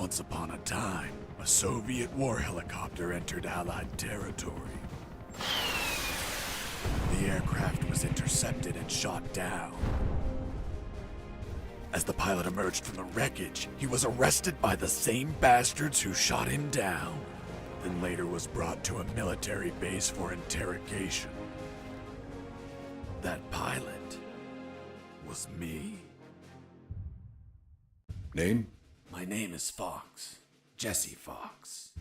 Once upon a time, a Soviet war helicopter entered Allied territory. The aircraft was intercepted and shot down. As the pilot emerged from the wreckage, he was arrested by the same bastards who shot him down, then later was brought to a military base for interrogation. That pilot was me. Name? My name is Fox. Jesse Fox.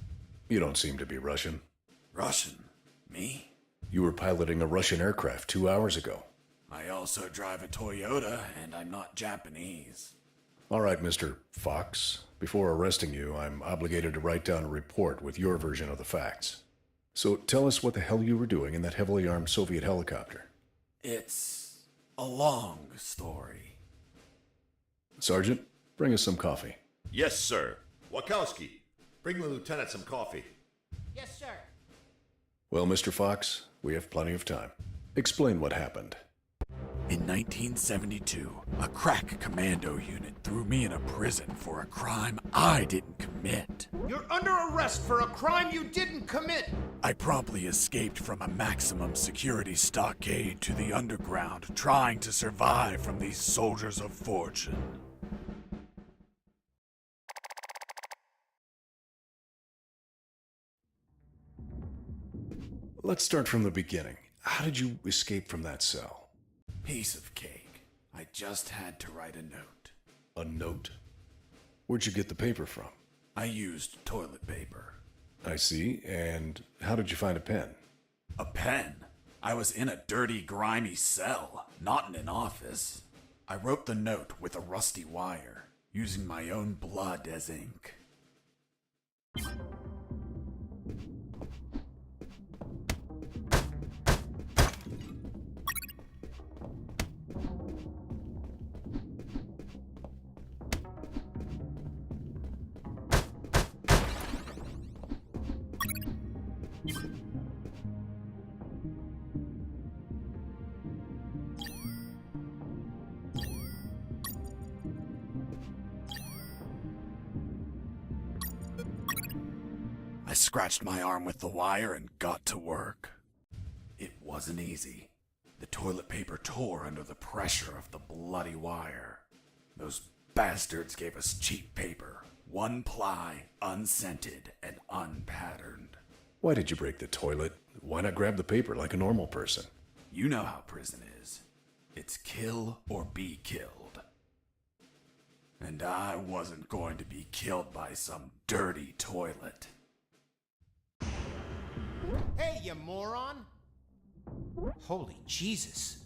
You don't seem to be Russian. Russian? Me? You were piloting a Russian aircraft 2 hours ago. I also drive a Toyota, and I'm not Japanese. All right, Mr. Fox. Before arresting you, I'm obligated to write down a report with your version of the facts. So tell us what the hell you were doing in that heavily armed Soviet helicopter. It's a long story. Sergeant, bring us some coffee. Yes, sir. Wachowski, bring the lieutenant some coffee. Yes, sir. Well, Mr. Fox, we have plenty of time. Explain what happened. In 1972, a crack commando unit threw me in a prison for a crime I didn't commit. You're under arrest for a crime you didn't commit. I promptly escaped from a maximum security stockade to the underground, trying to survive from these soldiers of fortune. Let's start from the beginning. How did you escape from that cell? Piece of cake. I just had to write a note. A note? Where'd you get the paper from? I used toilet paper. I see. And how did you find a pen? A pen? I was in a dirty, grimy cell, not in an office. I wrote the note with a rusty wire, using my own blood as ink. I scratched my arm with the wire and got to work. It wasn't easy. The toilet paper tore under the pressure of the bloody wire. Those bastards gave us cheap paper, one ply, unscented, and unpatterned. Why did you break the toilet? Why not grab the paper like a normal person? You know how prison is. It's kill or be killed. And I wasn't going to be killed by some dirty toilet. Hey, you moron! Holy Jesus.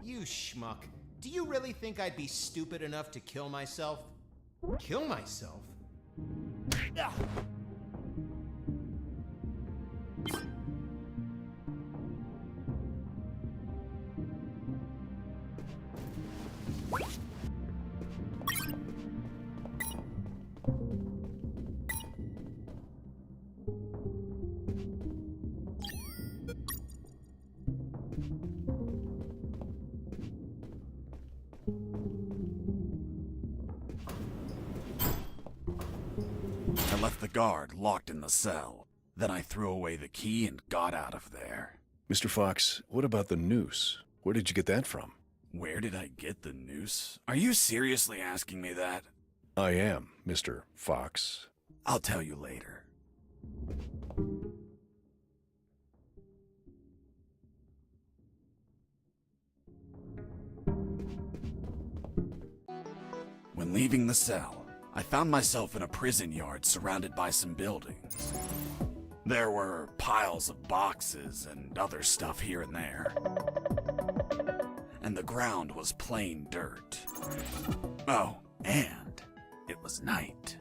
You schmuck. Do you really think I'd be stupid enough to kill myself? Kill myself? Ugh. I left the guard locked in the cell. Then I threw away the key and got out of there. Mr. Fox, what about the noose? Where did you get that from? Where did I get the noose? Are you seriously asking me that? I am, Mr. Fox. I'll tell you later. When leaving the cell, I found myself in a prison yard surrounded by some buildings. There were piles of boxes and other stuff here and there. And the ground was plain dirt. Oh, and it was night.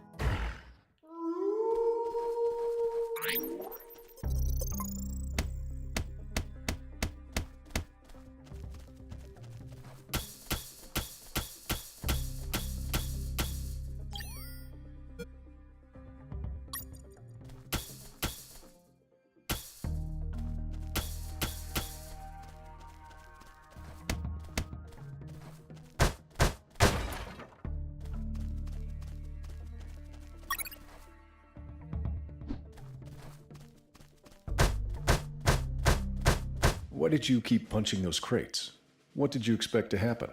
Why did you keep punching those crates? What did you expect to happen?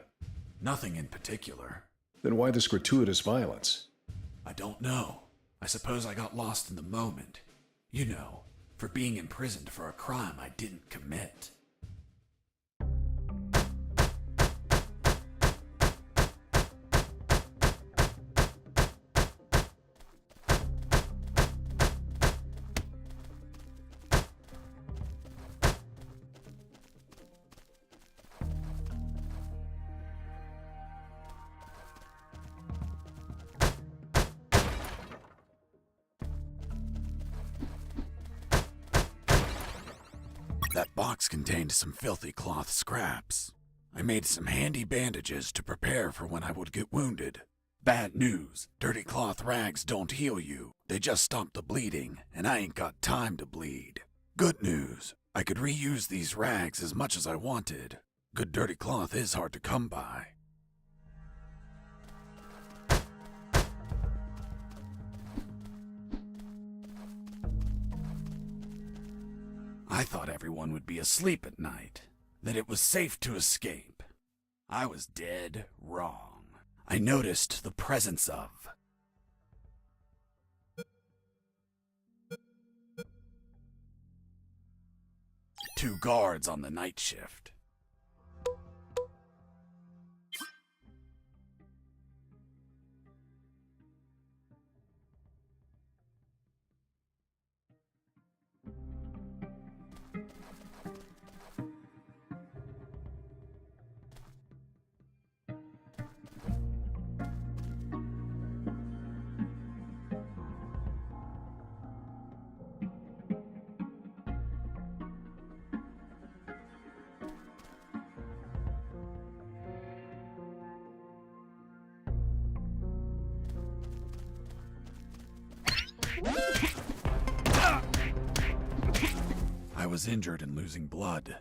Nothing in particular. Then why this gratuitous violence? I don't know. I suppose I got lost in the moment. You know, for being imprisoned for a crime I didn't commit. That box contained some filthy cloth scraps. I made some handy bandages to prepare for when I would get wounded. Bad news, dirty cloth rags don't heal you. They just stop the bleeding, and I ain't got time to bleed. Good news, I could reuse these rags as much as I wanted. Good dirty cloth is hard to come by. I thought everyone would be asleep at night, that it was safe to escape. I was dead wrong. I noticed the presence of two guards on the night shift. I was injured and losing blood.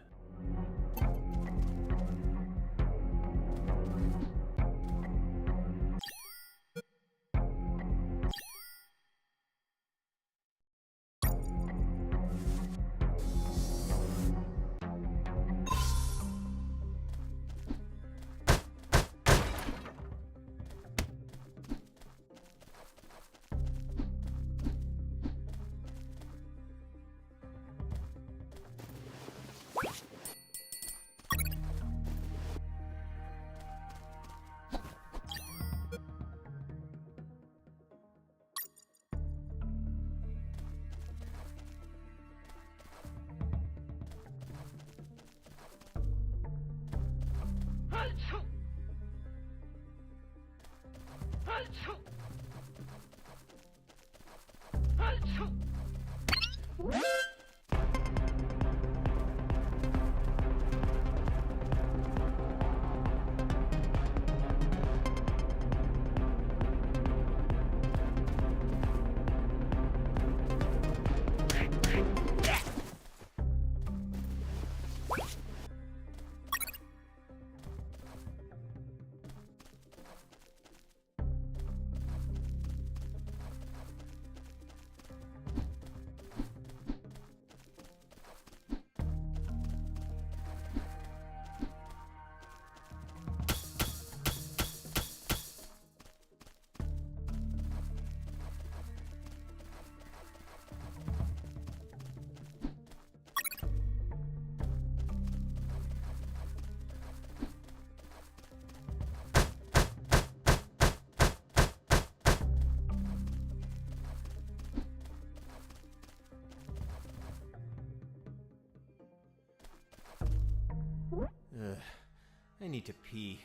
I need to pee.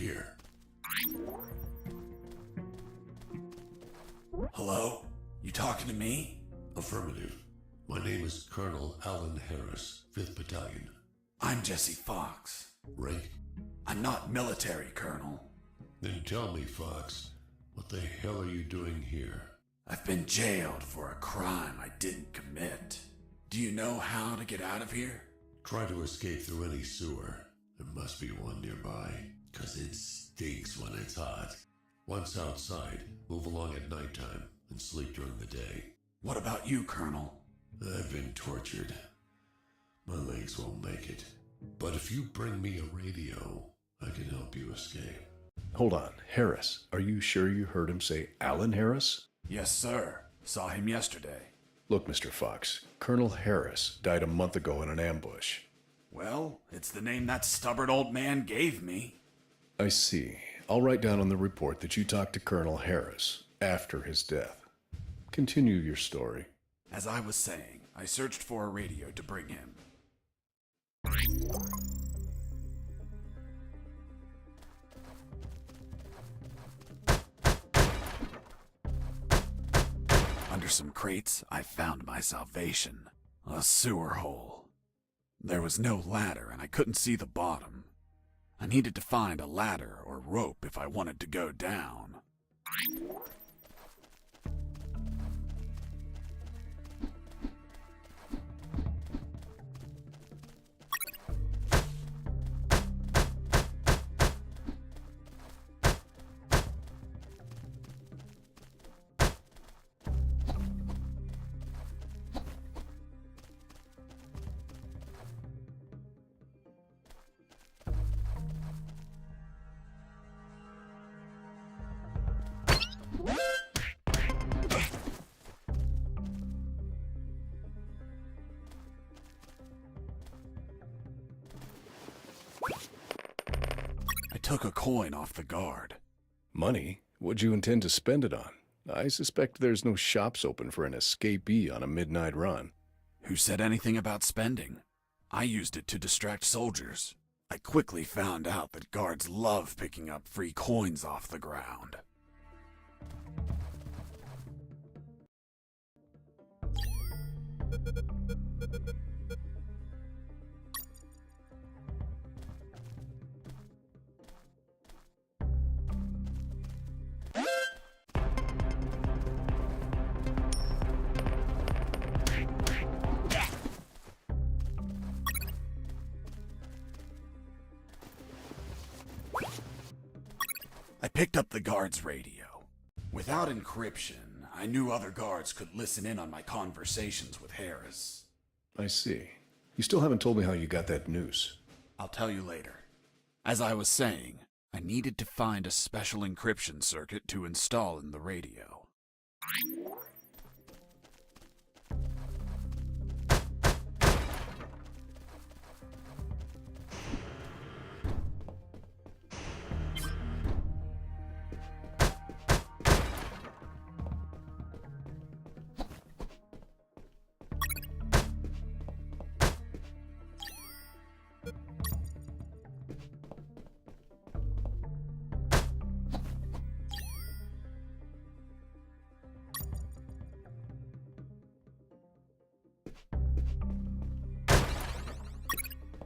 Gear. Hello? You talking to me? Affirmative. My name is Colonel Alan Harris, 5th Battalion. I'm Jesse Fox. Rank? I'm not military, Colonel. Then tell me, Fox, what the hell are you doing here? I've been jailed for a crime I didn't commit. Do you know how to get out of here? Try to escape through any sewer. There must be one nearby, 'cause it stinks when it's hot. Once outside, move along at nighttime and sleep during the day. What about you, Colonel? I've been tortured. My legs won't make it. But if you bring me a radio, I can help you escape. Hold on, Harris. Are you sure you heard him say Alan Harris? Yes, sir. Saw him yesterday. Look, Mr. Fox, Colonel Harris died a month ago in an ambush. Well, it's the name that stubborn old man gave me. I see. I'll write down on the report that you talked to Colonel Harris after his death. Continue your story. As I was saying, I searched for a radio to bring him. Under some crates, I found my salvation. A sewer hole. There was no ladder and I couldn't see the bottom. I needed to find a ladder or rope if I wanted to go down. I took a coin off the guard. Money? What'd you intend to spend it on? I suspect there's no shops open for an escapee on a midnight run. Who said anything about spending? I used it to distract soldiers. I quickly found out that guards love picking up free coins off the ground. I picked up the guard's radio. Without encryption, I knew other guards could listen in on my conversations with Harris. I see. You still haven't told me how you got that noose. I'll tell you later. As I was saying, I needed to find a special encryption circuit to install in the radio.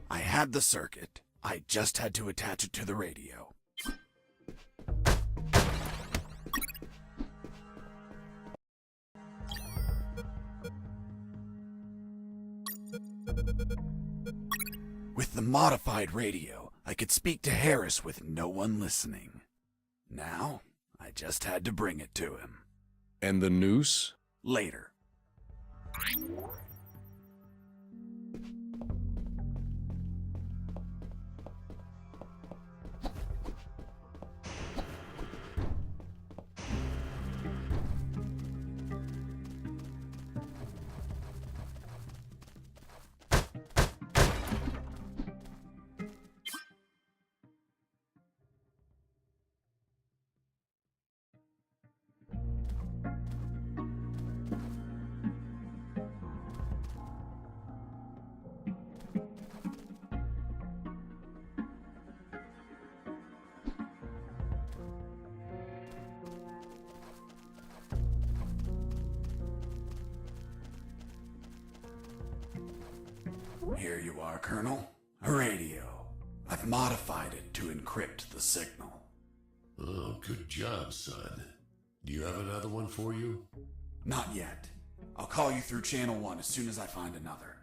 I had the circuit. I just had to attach it to the radio. With the modified radio, I could speak to Harris with no one listening. Now, I just had to bring it to him. And the noose? Later. Here you are, Colonel. A radio. I've modified it to encrypt the signal. Oh, good job, son. Do you have another one for you? Not yet. I'll call you through Channel 1 as soon as I find another.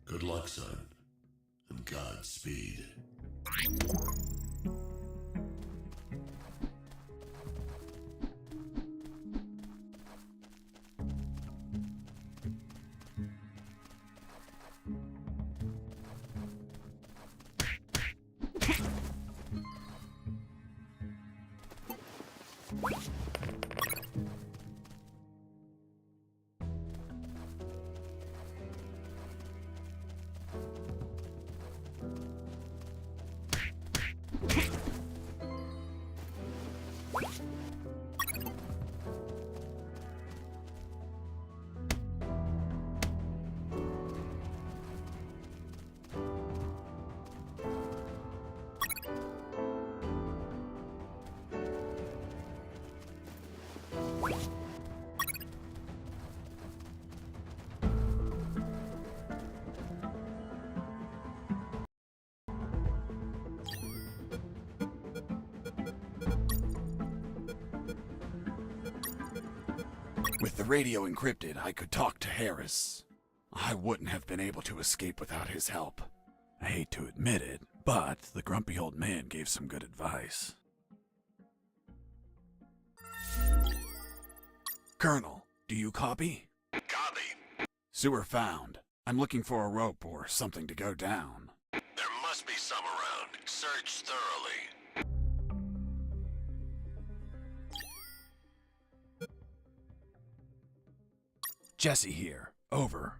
Good luck, son. And Godspeed. With the radio encrypted, I could talk to Harris. I wouldn't have been able to escape without his help. I hate to admit it, but the grumpy old man gave some good advice. Colonel, do you copy? Copy. Sewer found. I'm looking for a rope or something to go down. There must be some around. Search thoroughly. Jesse here. Over.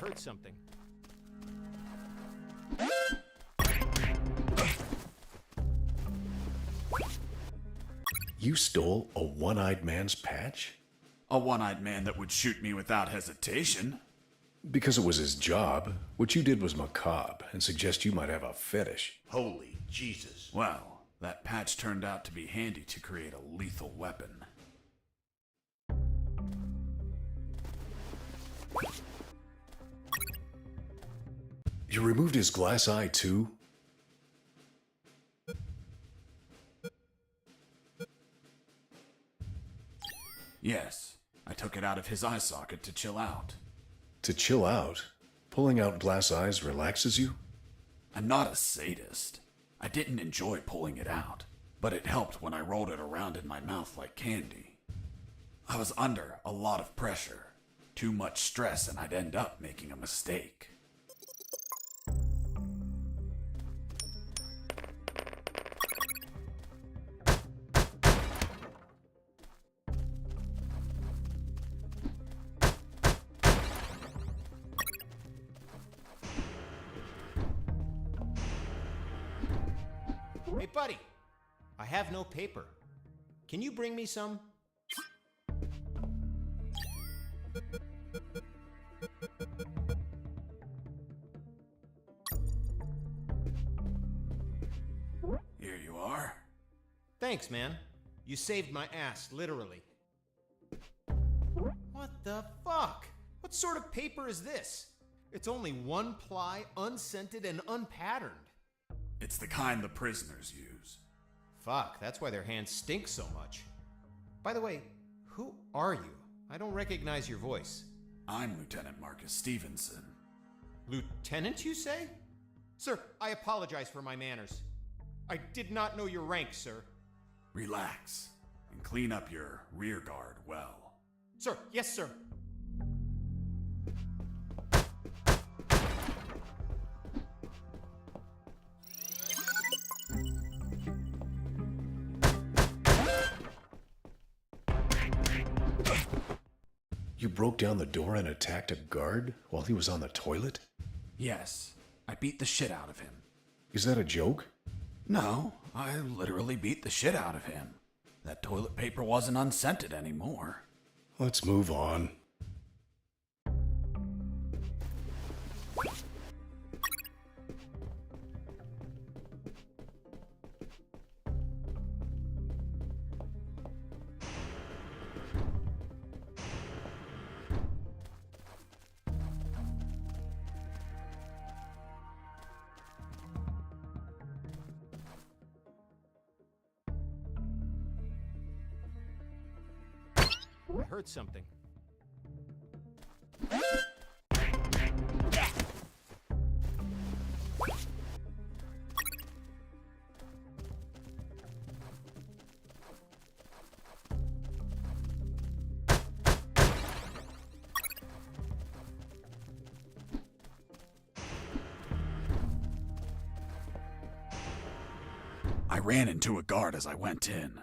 Heard something. You stole a one-eyed man's patch? A one-eyed man that would shoot me without hesitation. Because it was his job. What you did was macabre and suggest you might have a fetish. Holy Jesus. Well, that patch turned out to be handy to create a lethal weapon. You removed his glass eye too? Yes, I took it out of his eye socket to chill out. To chill out? Pulling out glass eyes relaxes you? I'm not a sadist. I didn't enjoy pulling it out, but it helped when I rolled it around in my mouth like candy. I was under a lot of pressure, too much stress, and I'd end up making a mistake. Hey, buddy. I have no paper. Can you bring me some? Here you are. Thanks, man. You saved my ass, literally. What the fuck? What sort of paper is this? It's only one ply, unscented, and unpatterned. It's the kind the prisoners use. Fuck, that's why their hands stink so much. By the way, who are you? I don't recognize your voice. I'm Lieutenant Marcus Stevenson. Lieutenant, you say? Sir, I apologize for my manners. I did not know your rank, sir. Relax and clean up your rear guard well. Sir, yes, sir. You broke down the door and attacked a guard while he was on the toilet? Yes, I beat the shit out of him. Is that a joke? No, I literally beat the shit out of him. That toilet paper wasn't unscented anymore. Let's move on. I heard something. I ran into a guard as I went in.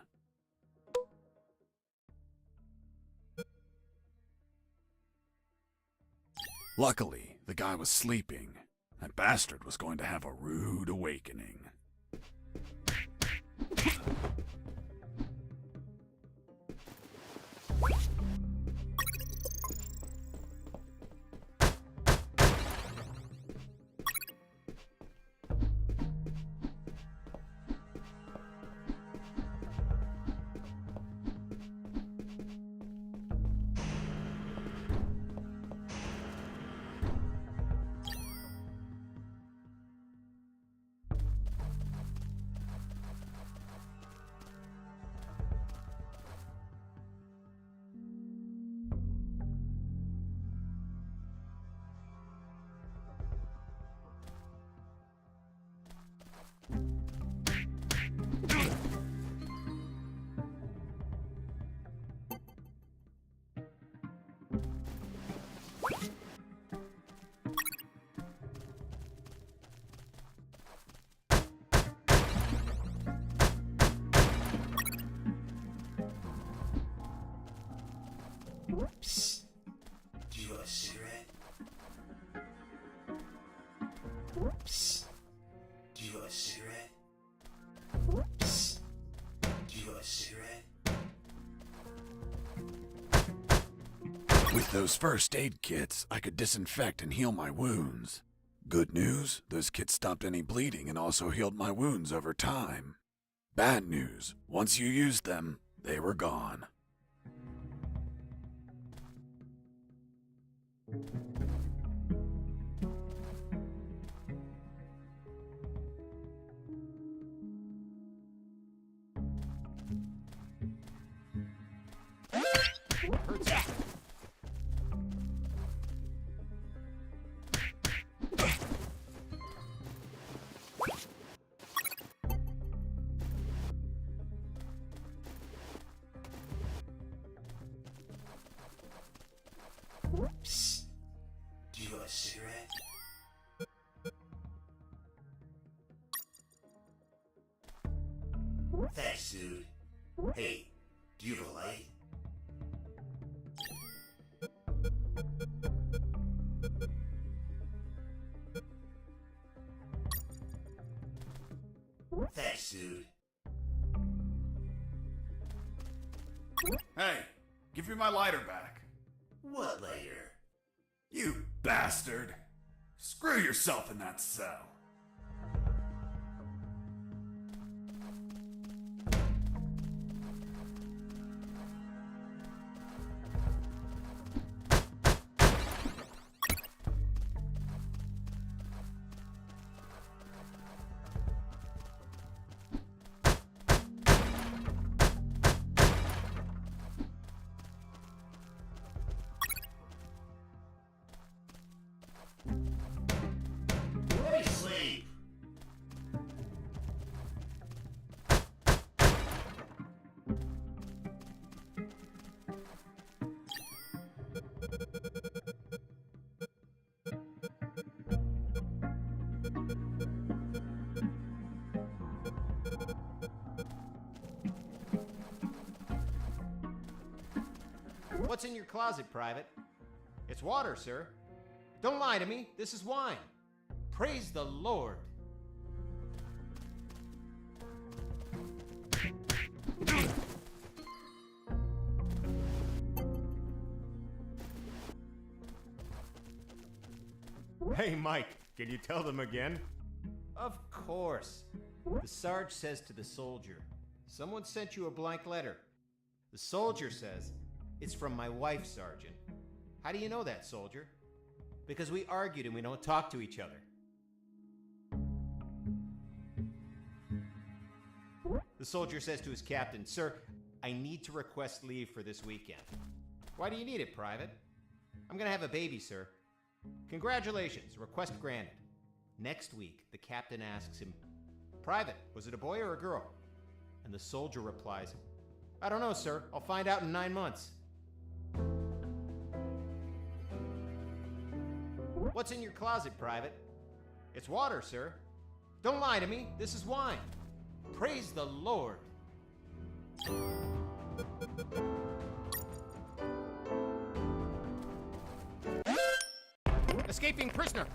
Luckily, the guy was sleeping. That bastard was going to have a rude awakening. Psst. Do you want a cigarette? Psst. Do you want a cigarette? Psst. Do you want a cigarette? With those first aid kits, I could disinfect and heal my wounds. Good news, those kits stopped any bleeding and also healed my wounds over time. Bad news, once you used them, they were gone. Heard something. Psst. Do you want a cigarette? Thanks, dude. Hey, do you have a light? Thanks, dude. Hey, give me my lighter back. What later? You bastard! Screw yourself in that cell. Let me sleep. What's in your closet, Private? It's water, sir. Don't lie to me. This is wine. Praise the Lord. Hey, Mike, can you tell them again? Of course. The Sarge says to the soldier, "Someone sent you a blank letter." The soldier says, "It's from my wife, Sergeant." How do you know that, soldier? Because we argued and we don't talk to each other. The soldier says to his captain, "Sir, I need to request leave for this weekend." "Why do you need it, Private?" "I'm gonna have a baby, sir." "Congratulations, request granted." Next week, the captain asks him, "Private, was it a boy or a girl?" And the soldier replies, "I don't know, sir. I'll find out in 9 months." What's in your closet, Private? It's water, sir. Don't lie to me. This is wine. Praise the Lord. Escaping prisoner.